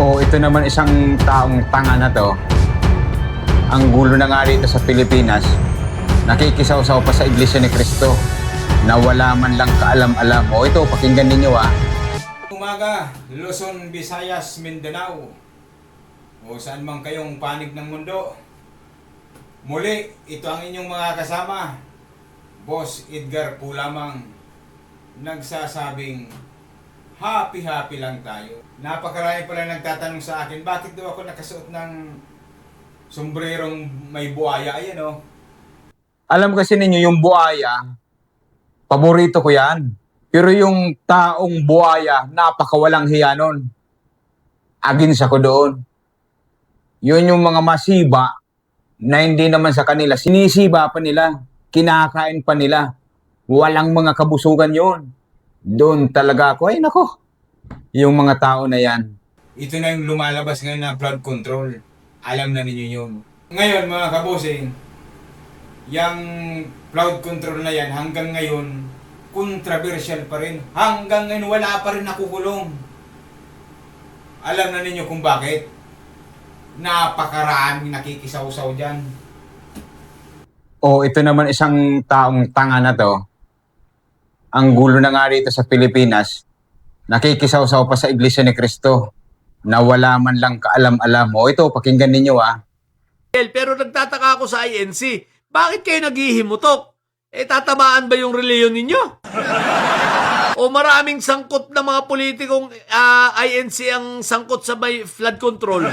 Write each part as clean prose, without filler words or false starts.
O ito naman isang taong tanga na to. Ang gulo na nga rito sa Pilipinas, nakikisaw-saw pa sa Iglesia ni Cristo na wala man lang kaalam-alam. O ito, pakinggan ninyo Umaga, Luzon, Visayas, Mindanao, o saan man kayong panig ng mundo. Muli, ito ang inyong mga kasama, Boss Edgar po lamang, nagsasabing happy lang tayo. Napakarami pala nagtatanong sa akin, bakit daw ako nakasuot ng sombrerong may buhaya? Ayan o. Alam kasi ninyo, yung buhaya, paborito ko yan. Pero yung taong buhaya, napakawalang hiya nun. Against ako doon. Yun yung mga masiba na hindi naman sa kanila. Sinisiba pa nila. Kinakain pa nila. Walang mga kabusugan yun. Doon talaga ako, ay nako. Yung mga tao na yan. Ito na yung lumalabas ngayon na flood control. Alam na ninyo yun. Ngayon mga kabosing, yung flood control na yan hanggang ngayon, controversial pa rin. Hanggang ngayon wala pa rin nakukulong. Alam na ninyo kung bakit. Napakaraming nakikisaw-saw dyan. O ito naman isang taong tanga na to. Ang gulo na nga rito sa Pilipinas, nakikisaw-saw pa sa Iglesia ni Cristo na wala man lang kaalam-alam. O ito, pakinggan ninyo Pero nagtataka ako sa INC, bakit kayo naghihimutok? Tatamaan ba yung reliyon ninyo? O maraming sangkot na mga politikong INC ang sangkot sa may flood control?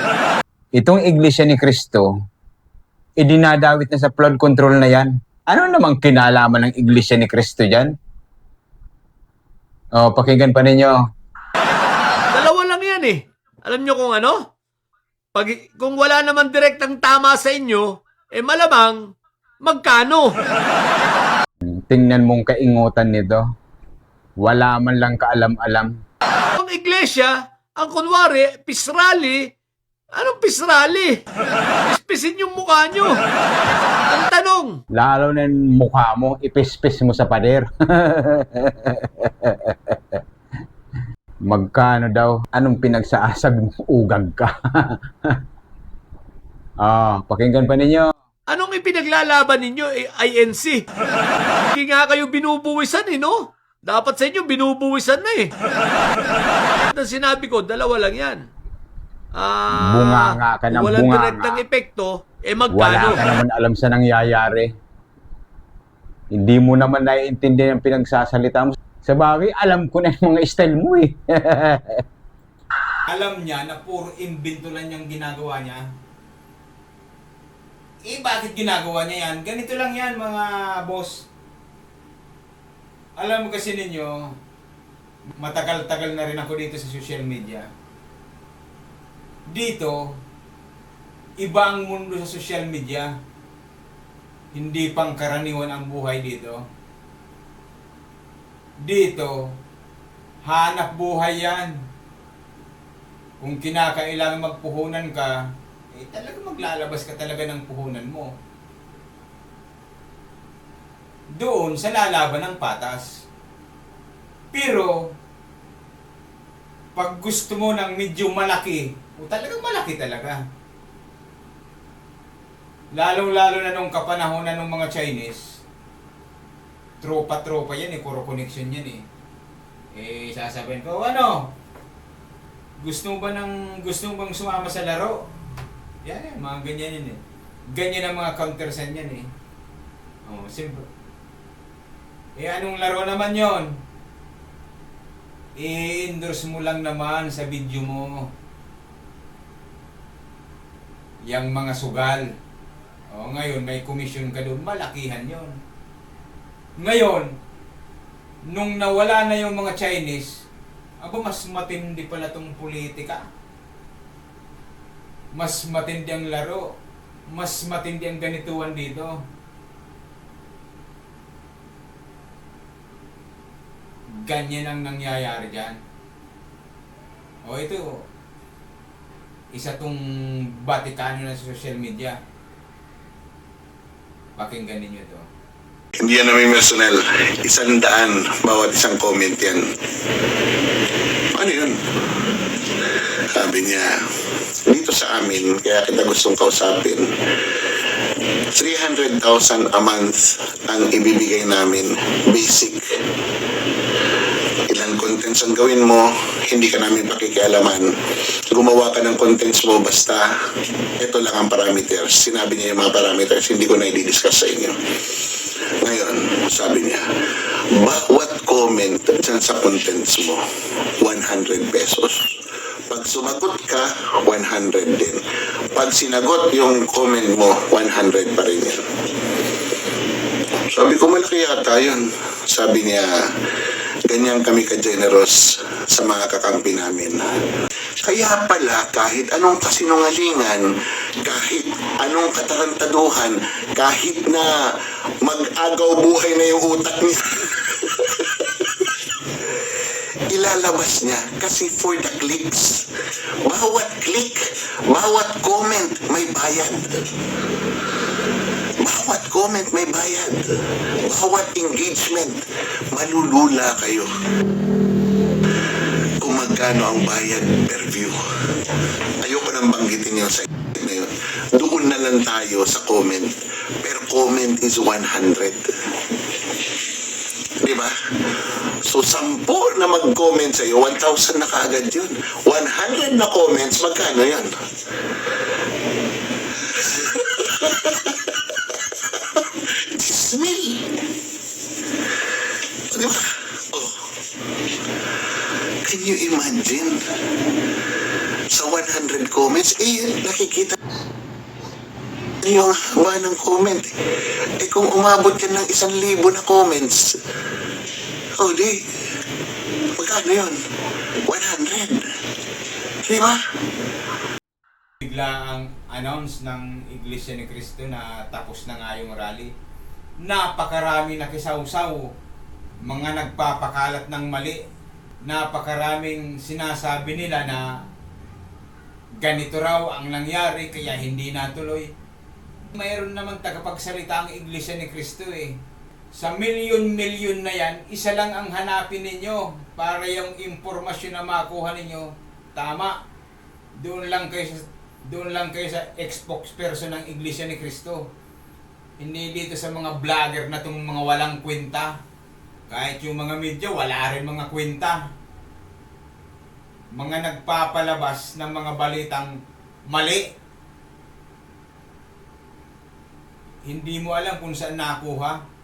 Itong Iglesia ni Cristo, idinadawit na sa flood control na yan. Ano namang kinalaman ng Iglesia ni Cristo dyan? O, pakinggan pa ninyo. Dalawa lang yan eh. Alam nyo kung ano? Kung wala naman direktang tama sa inyo, malamang magkano? Tingnan mong kaingutan nito. Wala man lang kaalam-alam. Ang iglesia, ang kunwari, pisrali. Anong pisrali? Pispisin yung mukha nyo. Ang tanong. Lalo na yung mukha mo, ipispis mo sa pader. Magkano daw? Anong pinagsaasag mo? Ugag ka. Pakinggan pa ninyo. Anong ipinaglalaban ninyo, INC? Hindi nga kayo binubuwisan no? Dapat sa inyo binubuwisan na Ang sinabi ko, dalawa lang yan. Bunganga ka ng walang bunganga. direktang epekto, magkano? Wala ka naman alam sa nangyayari. Hindi mo naman naiintindihan ang pinagsasalita mo. Sa bagay, alam ko na yung mga style mo Alam niya na puro imbento lang yung ginagawa niya. Bakit ginagawa niya yan? Ganito lang yan mga boss. Alam mo kasi ninyo, matagal-tagal na rin ako dito sa social media. Dito, iba ang mundo sa social media. Hindi pangkaraniwan ang buhay dito. Dito, hanap buhay yan. Kung kinakailangan magpuhunan ka, talaga maglalabas ka talaga ng puhunan mo. Doon sa lalaban ng patas. Pero, pag gusto mo ng medyo malaki, talagang malaki talaga. Lalong-lalo na nung kapanahonan ng mga Chinese, tropa-tropa yan puro connection yan sasabihin ko, gusto mo bang sumama sa laro? Yan mga ganyan yan Ganyan ang mga countersign yan simple. Anong laro naman yon? I-endorse mo lang naman sa video mo yang mga sugal. Ngayon may commission ka doon, malakihan yon. Ngayon, nung nawala na yung mga Chinese, mas matindi pala tong politika. Mas matindi ang laro. Mas matindi ang ganituan dito. Ganyan ang nangyayari dyan. Ito. Isa tong Vaticano na sa social media. Pakinggan ninyo ito. Hindi yan namin personal. 100 bawat isang comment yan. Ano yun? Sabi niya, dito sa amin, kaya kita gustong kausapin, 300,000 a month ang ibibigay namin, basic. Ilang contents ang gawin mo, hindi ka namin pakikialaman. Gumawa ka ng contents mo, basta ito lang ang parameters. Sinabi niya yung mga parameters, hindi ko na i-discuss sa inyo. Ngayon, sabi niya, bawat comment dyan sa contents mo, 100 pesos. Pag sumagot ka, 100 din. Pag sinagot yung comment mo, 100 pa rin yan. Sabi ko, malaki yata yun. Sabi niya, ganyan kami ka-generous sa mga kakampi namin. Kaya pala, kahit anong kasinungalingan, kahit anong katarantaduhan, kahit na mag-agaw buhay na yung utak niya, ilalabas niya kasi for the clicks. Bawat click, bawat comment, may bayad. Bawat comment may bayad. Bawat engagement, malulula kayo kung magkano ang bayad per view. Ayoko nang banggitin yung sa na yun. Doon na lang tayo sa comment. Per comment is 100. Diba? So, 10 na mag-comment sa'yo, 1,000 na kaagad yun. 100 na comments, magkano yan? Dismil. Diba? Oh. Can you imagine? Sa 100 comments, nakikita yung haba ng comment. Kung umabot ka ng 1,000 na comments, di, magkano yun? 100. Diba? Bigla ang announce ng Iglesia ni Cristo na tapos na nga yung rally. Napakarami nakisawsaw, mga nagpapakalat ng mali. Napakaraming sinasabi nila na ganito raw ang nangyari kaya hindi natuloy. Mayroon naman tagapagsalita ang Iglesia ni Cristo eh. Sa milyon-milyon na yan, isa lang ang hanapin ninyo para yung impormasyon na makuha ninyo, tama. Doon lang kayo sa ex-spokesperson ng Iglesia ni Cristo. Hindi dito sa mga vlogger na itong mga walang kwenta. Kahit yung mga media, wala rin mga kwenta. Mga nagpapalabas ng mga balitang mali. Hindi mo alam kung saan nakuha.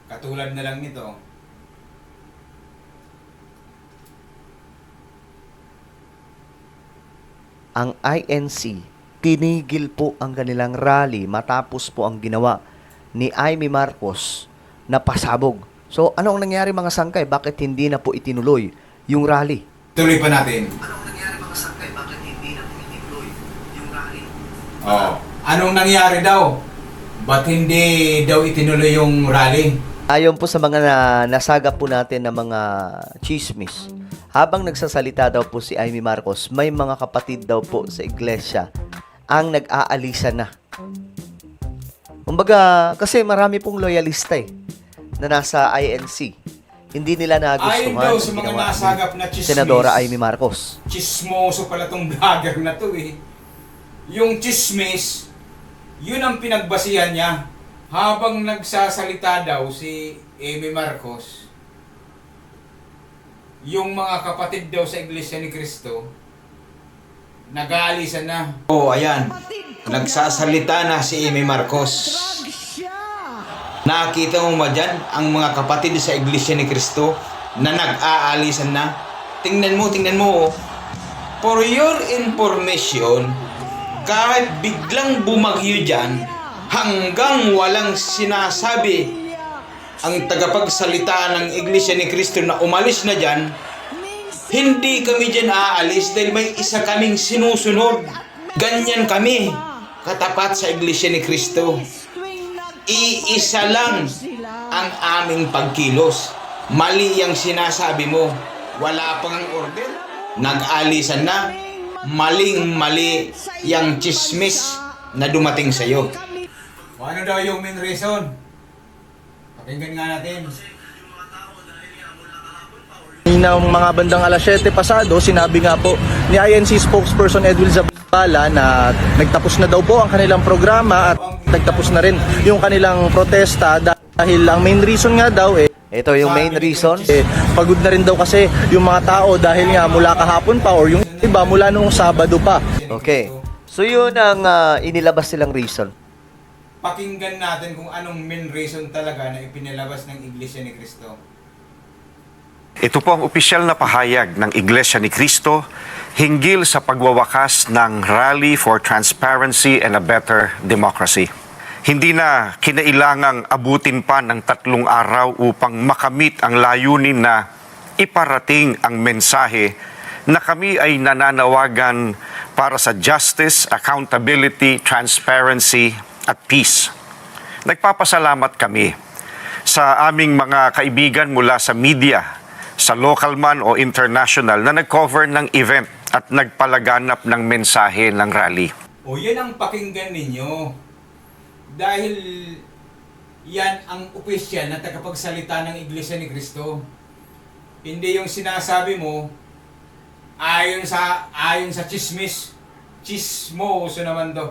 Katulad na lang nito. Ang INC, tinigil po ang kanilang rally matapos po ang ginawa ni Amy Marcos na pasabog. So, ano ang nangyari mga sangkay? Bakit hindi na po itinuloy yung rally? Tuloy pa natin. Anong nangyari mga sangkay? Bakit hindi na po itinuloy yung rally? Anong nangyari daw? Ba't hindi daw itinuloy yung rally? Ayon po sa mga nasagap po natin na mga chismis, habang nagsasalita daw po si Amy Marcos, may mga kapatid daw po sa iglesia ang nag-aalisa na. Kumbaga, kasi marami pong loyalista na nasa INC. Hindi nila Ayon nagustuhan daw ang sa mga ginawa nasagap na ni chismis. Senadora Amy Marcos. Chismoso pala tong vlogger na to eh. Yung chismis, yun ang pinagbasihan niya. Habang nagsasalita daw si Amy Marcos, yung mga kapatid daw sa Iglesia ni Cristo, nag-aalisan na. Ayan. Nagsasalita na si Amy Marcos. Nakita mo ba dyan ang mga kapatid sa Iglesia ni Cristo na nag-aalisan na? Tingnan mo. For your information, kahit biglang bumagyo dyan, hanggang walang sinasabi ang tagapagsalita ng Iglesia ni Cristo na umalis na dyan, hindi kami dyan aalis dahil may isa kaming sinusunod. Ganyan kami, katapat sa Iglesia ni Cristo. Iisa lang ang aming pagkilos. Mali ang sinasabi mo. Wala pang order. Nag-alisan na. Maling-mali yung chismis na dumating sa'yo. Ano daw yung main reason? Pakinggan nga natin. Ng mga bandang alas 7 pasado, sinabi nga po ni INC spokesperson Edwin Zabala na nagtapos na daw po ang kanilang programa at nagtapos na rin yung kanilang protesta dahil ang main reason nga daw Ito yung main reason. pagod na rin daw kasi yung mga tao dahil nga mula kahapon pa or yung iba mula noong Sabado pa. Okay. So yun ang inilabas silang reason. Pakinggan natin kung anong main reason talaga na ipinalabas ng Iglesia ni Cristo. Ito po ang opisyal na pahayag ng Iglesia ni Cristo hinggil sa pagwawakas ng Rally for Transparency and a Better Democracy. Hindi na kinailangang abutin pa ng 3 araw upang makamit ang layunin na iparating ang mensahe na kami ay nananawagan para sa justice, accountability, transparency at peace. Nagpapasalamat kami sa aming mga kaibigan mula sa media, sa local man o international na nag-cover ng event at nagpalaganap ng mensahe ng rally. O yan ang pakinggan ninyo. Dahil yan ang opisyal na tagapagsalita ng Iglesia ni Cristo. Hindi yung sinasabi mo ayon sa chismis. Chismoso naman do.